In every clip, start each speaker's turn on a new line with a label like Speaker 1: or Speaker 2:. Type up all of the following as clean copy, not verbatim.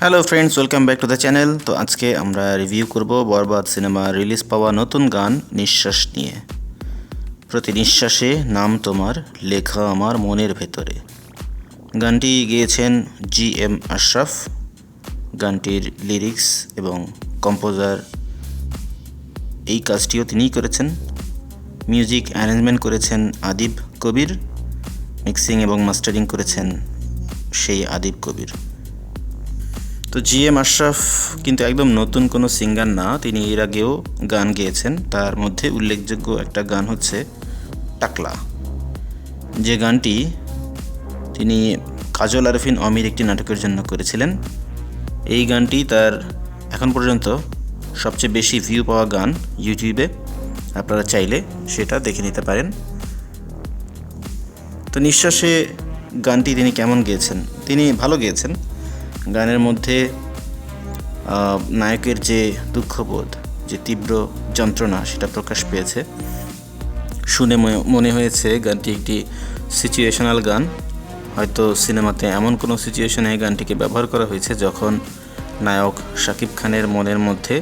Speaker 1: Hello friends, welcome back to the channel. তো আজকে আমরা রিভিউ করব বরবাদ সিনেমা রিলিজ পাওয়া নতুন গান নিঃশ্বাস নিয়ে। প্রতি নিঃশ্বাসে নাম তোমার লেখা আমার মনের ভেতরে। গানটি গেয়েছেন GM আশরাফ। গানটির লিরিক্স এবং কম্পোজার এই কাজটিও তিনিই করেছেন। মিউজিক অ্যারেঞ্জমেন্ট করেছেন আদিব কবির। মিক্সিং এবং মাস্টারিং করেছেন সেই আদিব কবির। তো GM আশরাফ কিন্তু একদম নতুন কোনো সিঙ্গার না, তিনি এর আগেও গান গেয়েছেন। তার মধ্যে উল্লেখযোগ্য একটা গান হচ্ছে টাকলা, যে গানটি তিনি কাজল আরফিন অমির একটি নাটকের জন্য করেছিলেন। এই গানটি তার এখন পর্যন্ত সবচেয়ে বেশি ভিউ পাওয়া গান ইউটিউবে, আপনারা চাইলে সেটা দেখে নিতে পারেন। তো নিঃশ্বাসে গানটি তিনি কেমন গেয়েছেন? তিনি ভালো গেয়েছেন। গানের মধ্যে নায়কের যে দুঃখবোধ, যে তীব্র যন্ত্রণা, সেটা প্রকাশ পেয়েছে। শুনে মনে হয়েছে গানটি একটি সিচুয়েশনাল গান। হয়তো সিনেমাতে এমন কোনো সিচুয়েশনে গানটিকে ব্যবহার করা হয়েছে যখন নায়ক শাকিব খানের মনের মধ্যে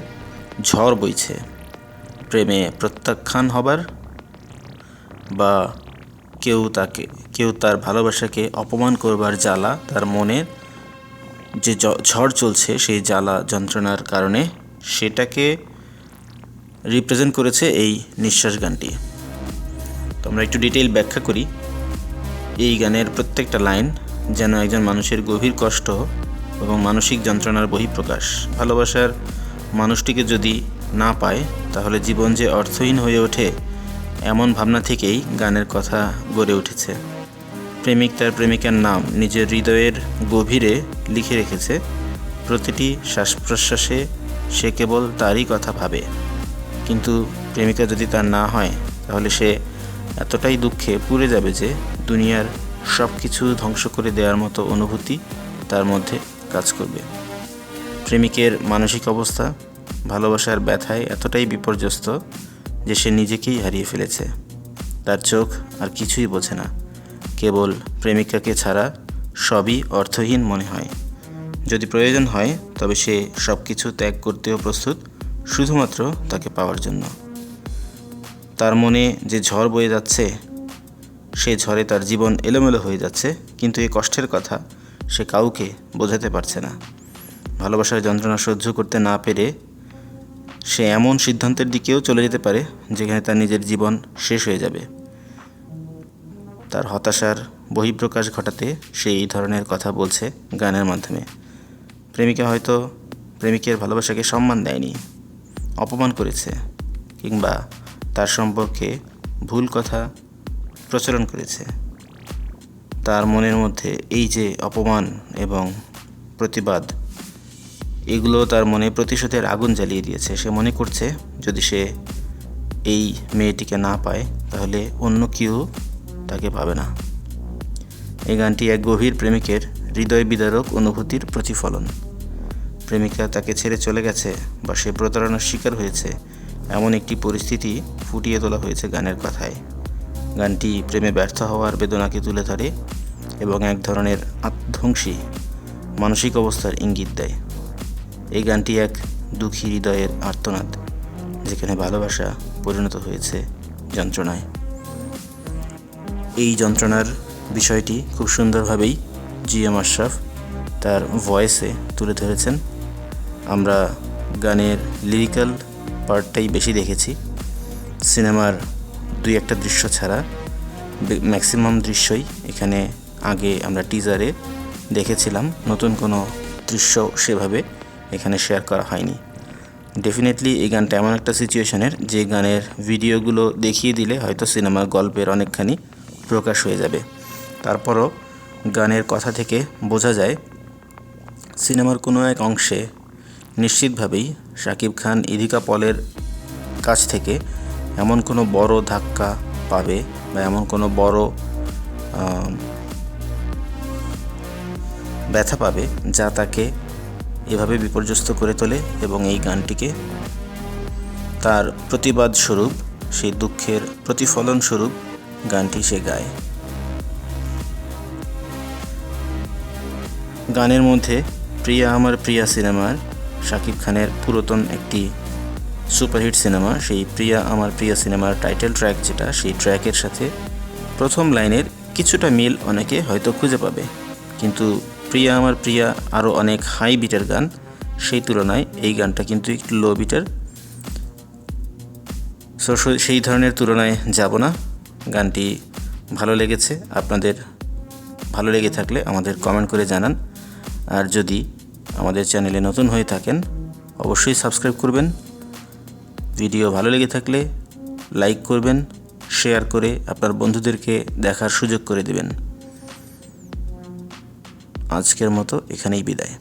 Speaker 1: ঝড় বইছে, প্রেমে প্রত্যাখ্যান হবার বা কেউ তার ভালোবাসাকে অপমান করবার জ্বালা, তার মনে যে ঝড় চলছে সেই জ্বালা যন্ত্রণার কারণে, সেটাকে রিপ্রেজেন্ট করেছে এই নিঃশ্বাস গানটি। তো আমরা একটু ডিটেইল ব্যাখ্যা করি। এই গানের প্রত্যেকটা লাইন যেন একজন মানুষের গভীর কষ্ট এবং মানসিক যন্ত্রণার বহিঃপ্রকাশ। ভালোবাসার মানুষটিকে যদি না পায় তাহলে জীবন যে অর্থহীন হয়ে ওঠে, এমন ভাবনা থেকেই গানের কথা গড়ে উঠেছে। প্রেমিক তার প্রেমিকার নাম নিজের হৃদয়ের গভীরে লিখে রেখেছে। প্রতিটি শ্বাস প্রশ্বাসে সে কেবল তারই কথা ভাবে। কিন্তু প্রেমিকা যদি তার না হয় তাহলে সে এতটাই দুঃখে পুড়ে যাবে যে দুনিয়ার সব কিছু ধ্বংস করে দেওয়ার মতো অনুভূতি তার মধ্যে কাজ করবে। প্রেমিকের মানসিক অবস্থা ভালোবাসার ব্যথায় এতটাই বিপর্যস্ত যে সে নিজেকেই হারিয়ে ফেলেছে। তার চোখ আর কিছুই বোঝে না, কেবল প্রেমিকাকে ছাড়া সবই অর্থহীন মনে হয়। যদি প্রয়োজন হয় তবে সে সব কিছু ত্যাগ করতেও প্রস্তুত, শুধুমাত্র তাকে পাওয়ার জন্য। তার মনে যে ঝড় বয়ে যাচ্ছে, সে ঝড়ে তার জীবন এলোমেলো হয়ে যাচ্ছে, কিন্তু এই কষ্টের কথা সে কাউকে বোঝাতে পারছে না। ভালোবাসার যন্ত্রণা সহ্য করতে না পেরে সে এমন সিদ্ধান্তের দিকেও চলে যেতে পারে যেখানে তার নিজের জীবন শেষ হয়ে যাবে। তার হতাশার বহিঃপ্রকাশ ঘটাতে সে এই ধরনের কথা বলছে গানের মাধ্যমে। প্রেমিকা হয়তো প্রেমিকের ভালোবাসাকে সম্মান দেয়নি, অপমান করেছে, কিংবা তার সম্পর্কে ভুল কথা প্রচলন করেছে। তার মনের মধ্যে এই যে অপমান এবং প্রতিবাদ, এগুলো তার মনে প্রতিশোধের আগুন জ্বালিয়ে দিয়েছে। সে মনে করছে যদি সে এই মেয়েটিকে না পায় তাহলে অন্য কেউ তাকে পাবে না। এই গানটি এক গভীর প্রেমিকের হৃদয় বিদারক অনুভূতির প্রতিফলন। প্রেমিকা তাকে ছেড়ে চলে গেছে বা সে প্রতারণার শিকার হয়েছে, এমন একটি পরিস্থিতি ফুটিয়ে তোলা হয়েছে গানের কথায়। গানটি প্রেমে ব্যর্থ হওয়ার বেদনাকে তুলে ধরে এবং এক ধরনের আত্মধ্বংসী মানসিক অবস্থার ইঙ্গিত দেয়। এই গানটি এক দুঃখী হৃদয়ের আর্তনাদ, যেখানে ভালোবাসা পরিণত হয়েছে যন্ত্রণায়। এই যন্ত্রণার বিষয়টি খুব সুন্দরভাবেই GM আশরাফ তার ভয়েসে তুলে ধরেছেন। আমরা গানের লিরিক্যাল পার্টটাই বেশি দেখেছি। সিনেমার দুই একটা দৃশ্য ছাড়া ম্যাক্সিমাম দৃশ্যই এখানে আগে আমরা টিজারে দেখেছিলাম। নতুন কোনো দৃশ্য সেভাবে এখানে শেয়ার করা হয়নি। ডেফিনেটলি এই গানটা এমন একটা সিচুয়েশনের যে গানের ভিডিওগুলো দেখিয়ে দিলে হয়তো সিনেমার গল্পের অনেকখানি প্রকাশ হয়ে যাবে। তারপরও গানের কথা থেকে বোঝা যায় সিনেমার কোনো এক অংশে নিশ্চিতভাবেই শাকিব খান ইদিকা পলের কাছ থেকে এমন কোনো বড় ধাক্কা পাবে বা এমন কোনো বড় ব্যথা পাবে যা তাকে এভাবে বিপর্যস্ত করে তোলে, এবং এই গানটিকে তার প্রতিবাদ স্বরূপ, সেই দুঃখের প্রতিফলন স্বরূপ গানটি সে গায়। গানের মধ্যে প্রিয়া আমার প্রিয়া সিনেমার শাকিব খানের পুরাতন একটি সুপারহিট সিনেমা, সেই প্রিয়া আমার প্রিয়া সিনেমার টাইটেল ট্র্যাক যেটা, সেই ট্র্যাকের সাথে প্রথম লাইনের কিছুটা মিল অনেকে হয়তো খুঁজে পাবে, কিন্তু প্রিয়া আমার প্রিয়া আরও অনেক হাই বিটের গান, সেই তুলনায় এই গানটা কিন্তু একটু লো বিটের। সো সেই ধরনের তুলনায় যাব না। গানটি ভালো লেগেছে, আপনাদের ভালো লেগে থাকলে আমাদের কমেন্ট করে জানান। আর যদি আমাদের চ্যানেলে নতুন হয়ে থাকেন অবশ্যই সাবস্ক্রাইব করবেন। ভিডিও ভালো লেগে থাকলে লাইক করবেন, শেয়ার করে আপনার বন্ধুদেরকে দেখার সুযোগ করে দেবেন। আজকের মতো এখানেই বিদায়।